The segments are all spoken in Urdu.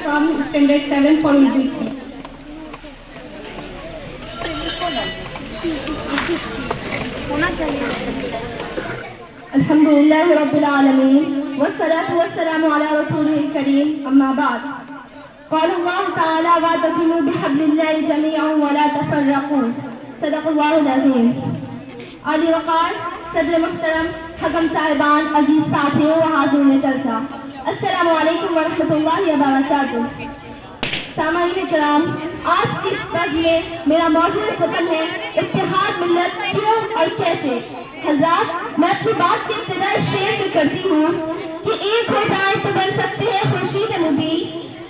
from Standard 7 for Urdu speech. Alhamdulillah Rabbil Alameen wassalatu wassalamu ala rasulihil kareem amma ba'd. قال الله تعالى واعتصموا بحبل الله جميعا ولا تفرقوا صدق الله العظيم. علی وقار صدر محترم حکم صاحبان عزیز ساتھیوں و حاضرین جلسہ السلام علیکم ورحمۃ اللہ وبرکاتہ. سامعین کرام، آج کی وقت میں میرا موضوع سخن ہے اتحاد ملت کیوں اور کیسے. حضرات، میں اپنی بات کی ابتدا شعر سے کرتی ہوں کہ ایک ہو جائے تو بن سکتے ہیں خورشید مبین،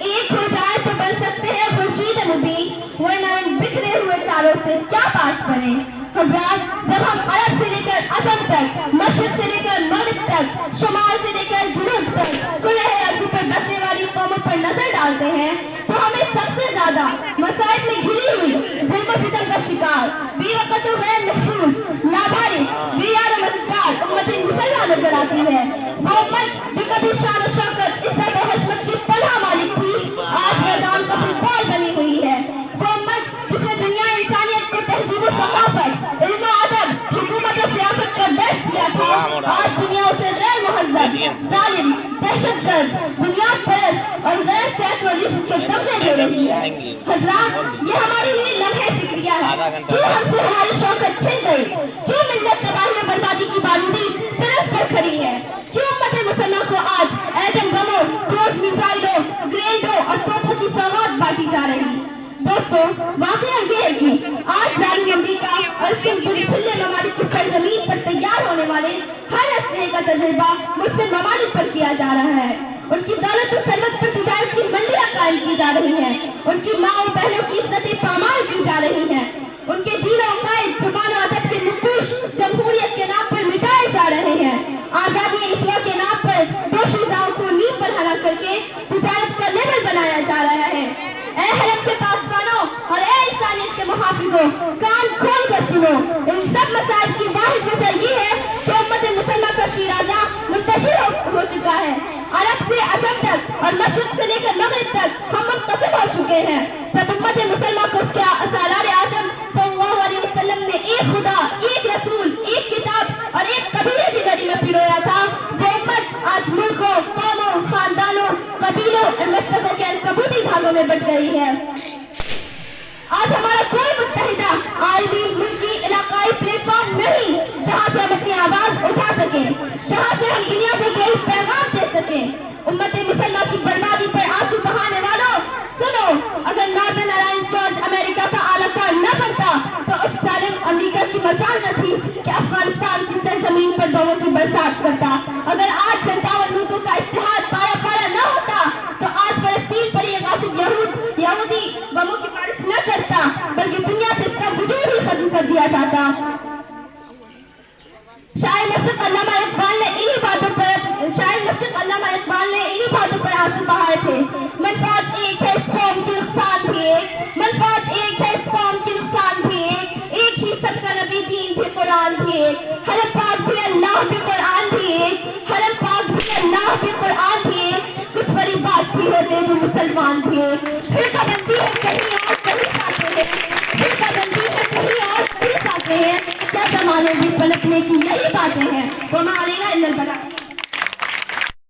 ایک ہو جائے تو بن سکتے ہیں خورشید مبین، ورنہ ان بکھرے ہوئے تاروں سے کیا پاس پڑے. حضرات، جب ہم عرب سے لے کر عجم تک، مشرق سے لے کر مغرب تک، شمال سے لے کر جنوب تک کل ارض پر بسنے والی قوموں پر نظر ڈالتے ہیں تو ہمیں سب سے زیادہ مسائل میں گھری ہوئی ظلم و ستم کا شکار، بے وقت و غیر محفوظ، لاوارث، بے یار و مددگار امت مسلمہ نظر آتی ہے. وہ امت جو کبھی شان و شوکت، عزت و حشمت کی پناہ مالک تھی، آج میدان کا فٹبال بنی ہوئی ہے. وہ امت جس نے دنیا انسانیت کو تہذیب و ثقافت، علم و ادب، حکومت و سیاست کا درس دیا تھا، آج دنیا اسے غیر مہذب، ظالم، دہشت گرد، بنیاد پرست اور غیر صحت و رزق کے تمغے دے رہی ہے. حضرات، یہ ہمارے لیے لمحے فکریہ ہے. کیوں ہم سے ہماری شوکت چھن گئی؟ کیوں ملت تباہی و بربادی کی بارودی سڑک پر کھڑی ہے؟ کیوں امت مسلمہ کو آج ایٹم بموں، کروز میزائلوں، گرینڈوں اور توپوں کی سوغات بانٹی جا رہی؟ دوستو، واقعہ یہ ہے کہ آج ظالم امریکہ اور اس کے منچھلے ممالک کی سرزمین پر تیار ہونے والے ہر اسلحے کا تجربہ مسلم ممالک پر کیا جا رہا ہے. ان کی دولت و ثروت پر تجارت کی منڈیاں قائم کی جا رہی ہیں، ان کی ماں و بہنوں کی عزتیں پامال کی جا رہی ہیں، ان کے دین و عقائد، زبان و ادب کے نقوش جمہوریت کے نام پر مٹائے جا رہے ہیں. آزادی نسواں کے نام پر دوشیزاؤں کو نیب پر ہلا کر کے تجارت کا لیبل بنایا جا رہا ہے. اے حرم کے پاسبانوں اور اے انسانیت کے محافظوں، کان کھول کر سنو. ان سب مسائل کی واحد وجہ یہ ہے کہ امت مسلمہ کا شیرازہ منتشر ہو چکا ہے. عرب سے عجم تک اور مشرق سے لے کر مغرب تک ہم منقسم ہو چکے ہیں. جب امت مسلمہ کو اس کے سالار اعظم صلی اللہ علیہ وسلم نے ایک خدا، ایک رسول، ایک کتاب اور ایک قبیلے کی لڑی میں پرویا تھا، وہ امت آج ملکوں، قوموں، خاندانوں، قبیلوں اور مسلکوں کے عنکبوتی دھاگوں میں بٹ گئی ہے. آج ہمارا کوئی متحدہ عالمی، ملکی، علاقائی پلیٹ فارم نہیں جہاں سے ہم اپنی آواز اٹھا سکیں، جہاں سے ہم دنیا کو کوئی پیغام دے سکیں. امت مسلمہ کی بربادی پر آنسو بہانے والوں، سنو، اگر ناردرن الائنس جارج امریکہ کا اعلی کار نہ بنتا تو اس ظالم امریکہ کی مجال نہ تھی کہ افغانستان کی سرزمین پر بموں کی برسات کرتا. اگر آج 57 ملکوں کا اتحاد پارا پارا نہ ہوتا تو آج فلسطین پر یہ غاصب یہودی بموں کی بارش نہ کرتا، بلکہ دنیا سے اس کا وجود ہی ختم کر دیا جاتا. شاعر مشرق علامہ اقبال نے انہی باتوں پر آنسو بہائے تھے.